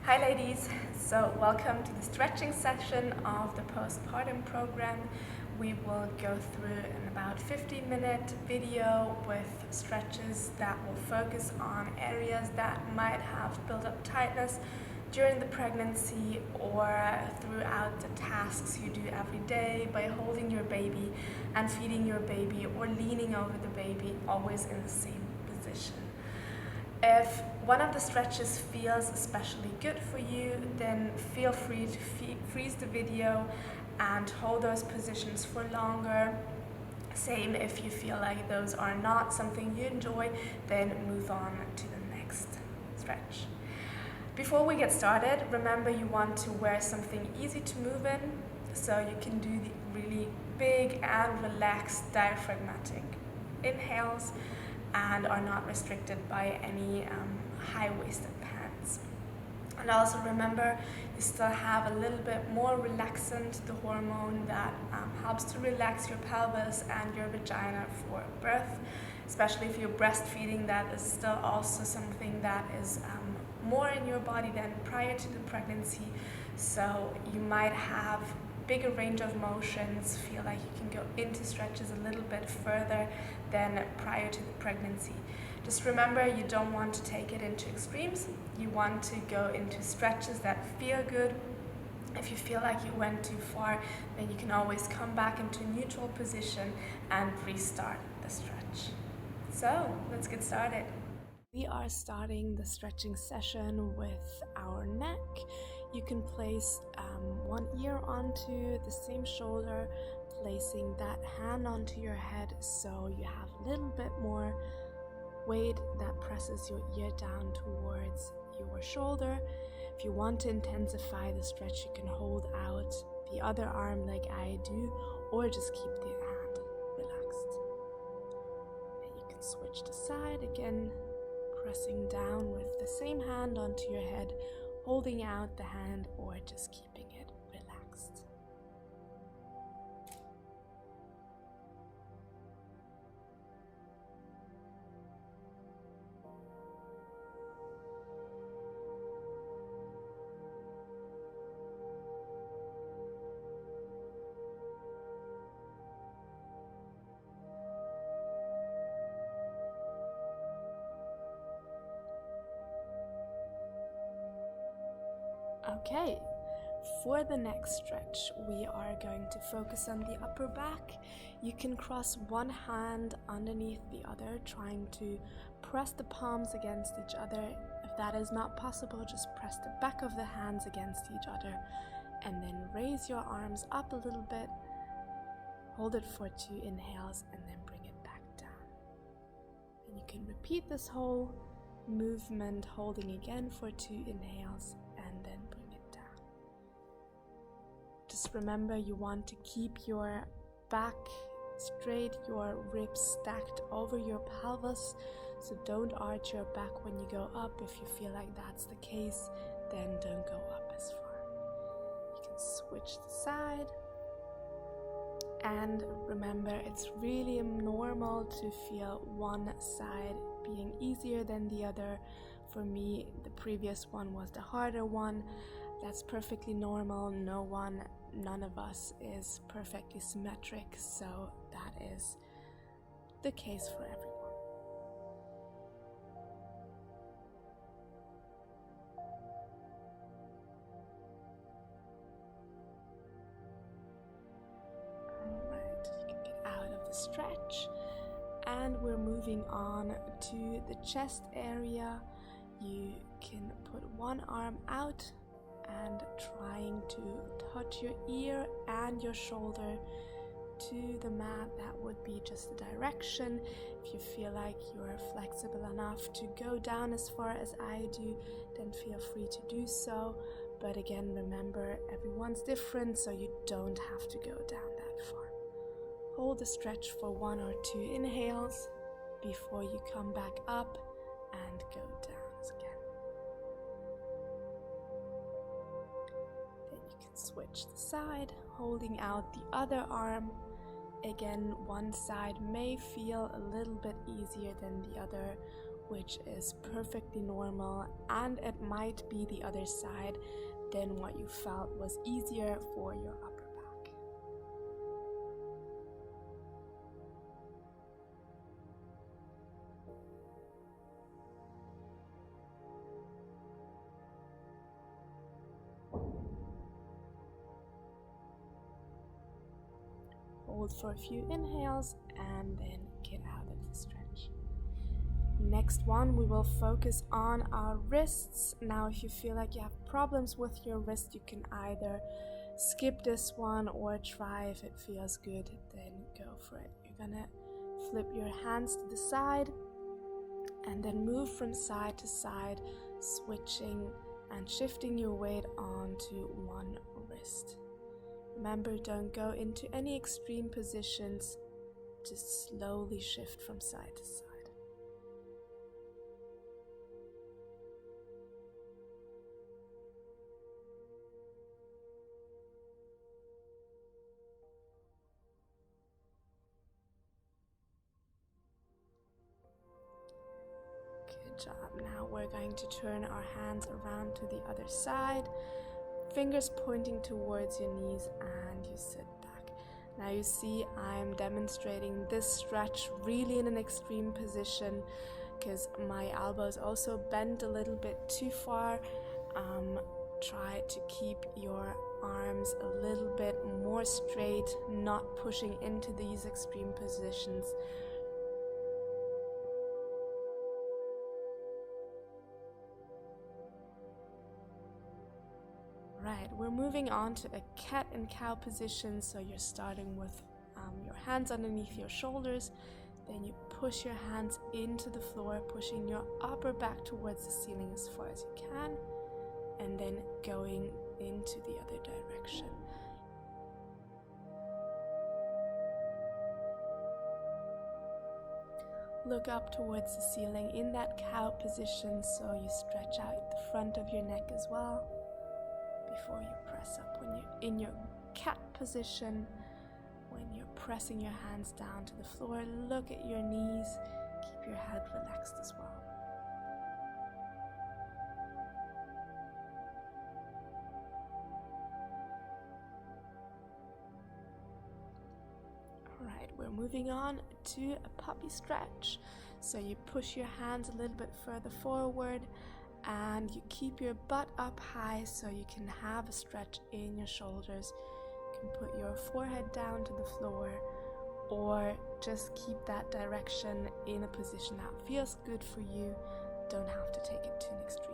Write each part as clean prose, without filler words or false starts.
Hi ladies, so welcome to the stretching session of the postpartum program. We will go through an about 15-minute video with stretches that will focus on areas that might have built up tightness during the pregnancy or throughout the tasks you do every day by holding your baby and feeding your baby or leaning over the baby, always in the same position. If one of the stretches feels especially good for you, then feel free to freeze the video and hold those positions for longer. Same if you feel like those are not something you enjoy, then move on to the next stretch. Before we get started, remember you want to wear something easy to move in, so you can do the really big and relaxed diaphragmatic inhales and are not restricted by any high-waisted pants. And also remember, you still have a little bit more relaxant, the hormone that helps to relax your pelvis and your vagina for birth, especially if you're breastfeeding. That is still also something that is more in your body than prior to the pregnancy, so you might have bigger range of motions, feel like you can go into stretches a little bit further than prior to the pregnancy. Just remember, you don't want to take it into extremes. You want to go into stretches that feel good. If you feel like you went too far, then you can always come back into a neutral position and restart the stretch. So let's get started. We are starting the stretching session with our neck. You can place one ear onto the same shoulder, placing that hand onto your head so you have a little bit more weight that presses your ear down towards your shoulder. If you want to intensify the stretch, you can hold out the other arm like I do, or just keep the hand relaxed. And you can switch the side again, pressing down with the same hand onto your head, holding out the hand, or just keeping it relaxed. Okay, for the next stretch, we are going to focus on the upper back. You can cross one hand underneath the other, trying to press the palms against each other. If that is not possible, just press the back of the hands against each other and then raise your arms up a little bit. Hold it for 2 inhales and then bring it back down. And you can repeat this whole movement, holding again for 2 inhales and then bring it down. Just remember, you want to keep your back straight, your ribs stacked over your pelvis, so don't arch your back when you go up. If you feel like that's the case, then don't go up as far. You can switch the side. And remember, it's really normal to feel one side being easier than the other. For me, the previous one was the harder one. That's perfectly normal. None of us is perfectly symmetric, so that is the case for everyone. Alright, you can get out of the stretch. And we're moving on to the chest area. You can put one arm out and trying to touch your ear and your shoulder to the mat. That would be just the direction. If you feel like you're flexible enough to go down as far as I do, then feel free to do so. But again, remember, everyone's different, so you don't have to go down that far. Hold the stretch for 1 or 2 inhales before you come back up and go down again. Then you can switch the side, holding out the other arm. Again, one side may feel a little bit easier than the other, which is perfectly normal, and it might be the other side than what you felt was easier for your upper back. Hold for a few inhales and then get out of the stretch. Next one, we will focus on our wrists. Now, if you feel like you have problems with your wrist, you can either skip this one or try, if it feels good, then go for it. You're gonna flip your hands to the side and then move from side to side, switching and shifting your weight onto one wrist. Remember, don't go into any extreme positions, just slowly shift from side to side. Good job. Now we're going to turn our hands around to the other side, fingers pointing towards your knees, and you sit back. Now you see I'm demonstrating this stretch really in an extreme position because my elbows also bend a little bit too far. Try to keep your arms a little bit more straight, not pushing into these extreme positions. Right, we're moving on to a cat and cow position. So you're starting with your hands underneath your shoulders, then you push your hands into the floor, pushing your upper back towards the ceiling as far as you can, and then going into the other direction. Look up towards the ceiling in that cow position, so you stretch out the front of your neck as well before you press up. When you're in your cat position, when you're pressing your hands down to the floor, look at your knees, keep your head relaxed as well. Alright, we're moving on to a puppy stretch. So you push your hands a little bit further forward and you keep your butt up high so you can have a stretch in your shoulders. You can put your forehead down to the floor or just keep that direction in a position that feels good for you. Don't have to take it to an extreme.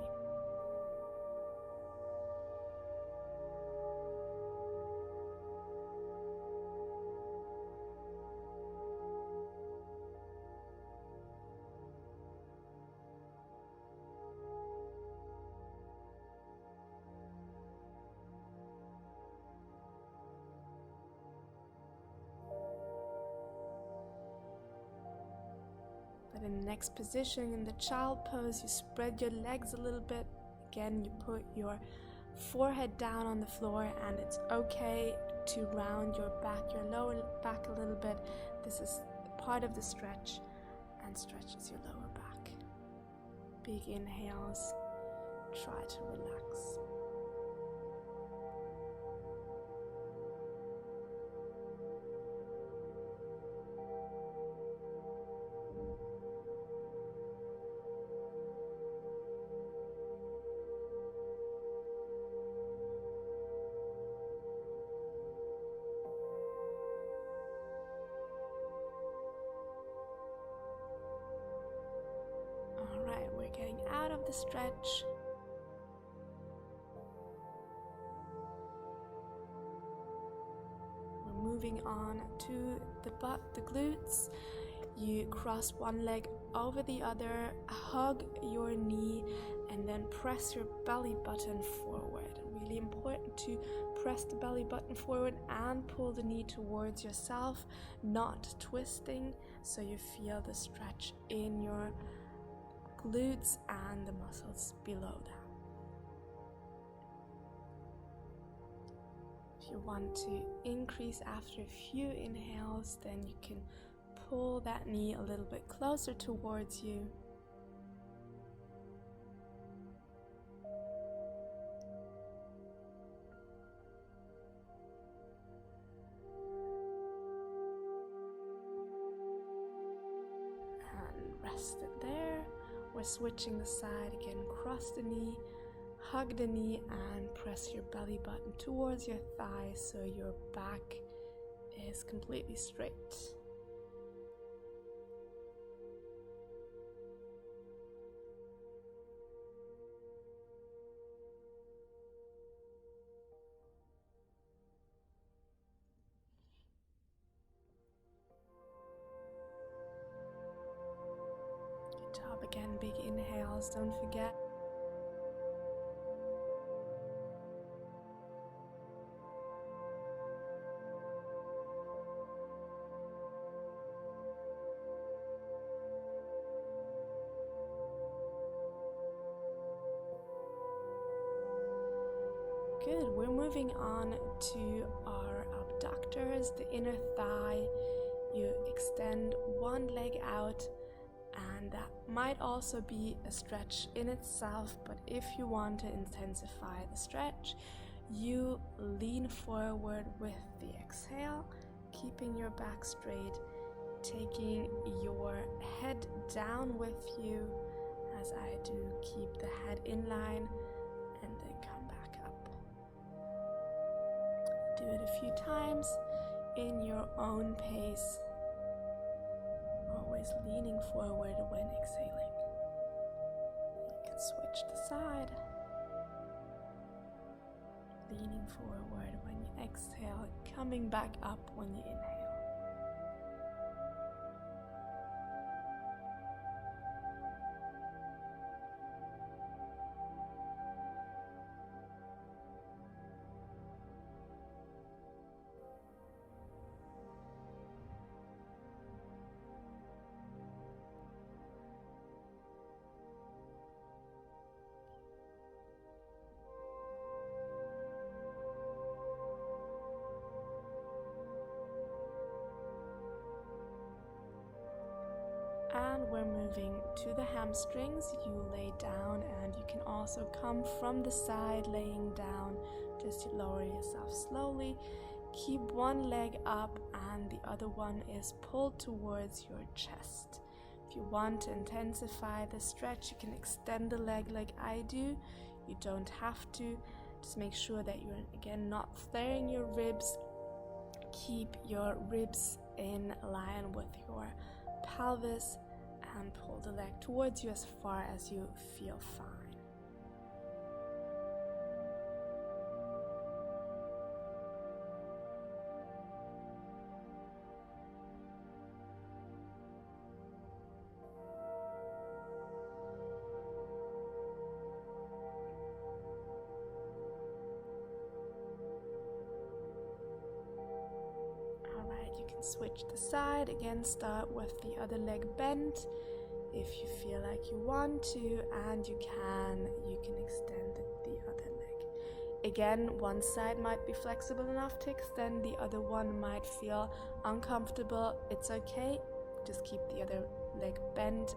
But in the next position, in the child pose, you spread your legs a little bit. Again, you put your forehead down on the floor, and it's okay to round your back, your lower back a little bit. This is part of the stretch and stretches your lower back. Big inhales, try to relax. Alright, we're getting out of the stretch. We're moving on to the butt, the glutes. You cross one leg over the other, hug your knee, and then press your belly button forward. Really important to press the belly button forward and pull the knee towards yourself, not twisting, so you feel the stretch in your glutes and the muscles below that. If you want to increase after a few inhales, then you can pull that knee a little bit closer towards you. we're switching the side again. Cross the knee, hug the knee, and press your belly button towards your thigh so your back is completely straight. Good job. Again, big inhales, don't forget. Good, we're moving on to our abductors, the inner thigh. You extend one leg out, and that might also be a stretch in itself, but if you want to intensify the stretch, you lean forward with the exhale, keeping your back straight, taking your head down with you as I do. Keep the head in line and then come back up. Do it a few times in your own pace, always leaning forward when exhaling. You can switch the side, leaning forward when you exhale, coming back up when you inhale. And we're moving to the hamstrings. You lay down, and you can also come from the side laying down. Just lower yourself slowly. Keep one leg up and the other one is pulled towards your chest. If you want to intensify the stretch, you can extend the leg like I do. You don't have to. Just make sure that you're again not flaring your ribs. Keep your ribs in line with your pelvis and pull the leg towards you as far as you feel fine. You can switch the side again, start with the other leg bent if you feel like you want to, and you can extend the other leg. Again, one side might be flexible enough to extend, the other one might feel uncomfortable. It's okay, just keep the other leg bent.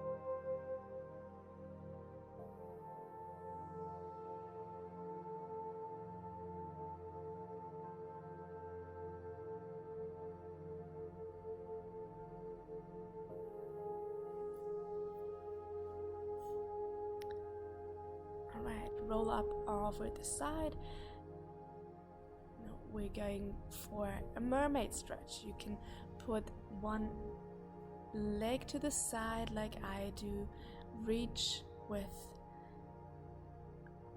Roll up over the side. Now we're going for a mermaid stretch. You can put one leg to the side like I do, reach with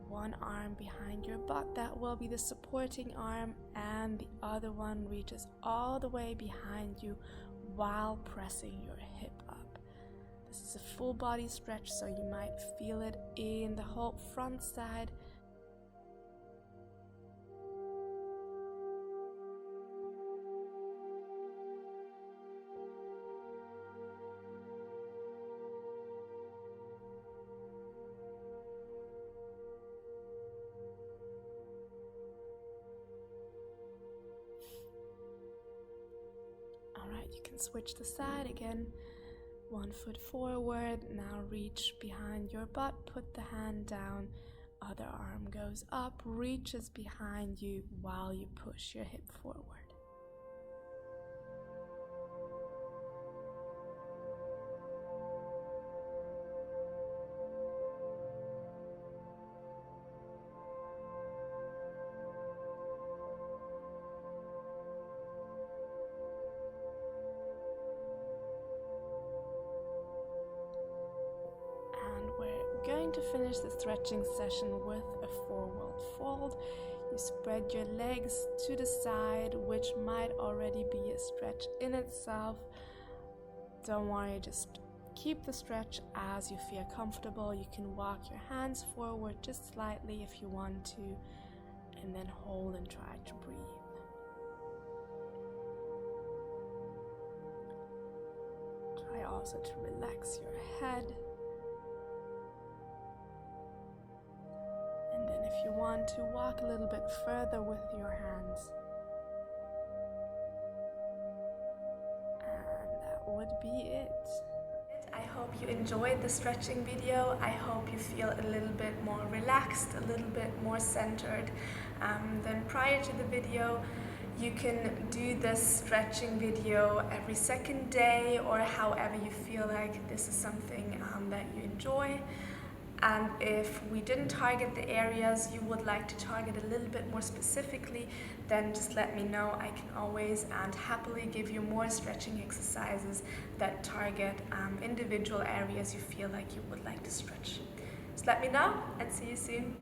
one arm behind your butt, that will be the supporting arm, and the other one reaches all the way behind you while pressing your hip up. This is a full body stretch, so you might feel it in the whole front side. Alright, you can switch the side again. One foot forward, now reach behind your butt, put the hand down, other arm goes up, reaches behind you while you push your hip forward. to finish the stretching session with a forward fold. You spread your legs to the side, which might already be a stretch in itself. Don't worry, just keep the stretch as you feel comfortable. You can walk your hands forward just slightly if you want to, and then hold and try to breathe. Try also to relax your head. And then if you want to walk a little bit further with your hands. And that would be it. I hope you enjoyed the stretching video. I hope you feel a little bit more relaxed, a little bit more centered than prior to the video. You can do this stretching video every second day, or however you feel like this is something that you enjoy. And if we didn't target the areas you would like to target a little bit more specifically, then just let me know. I can always and happily give you more stretching exercises that target individual areas you feel like you would like to stretch. Just let me know and see you soon.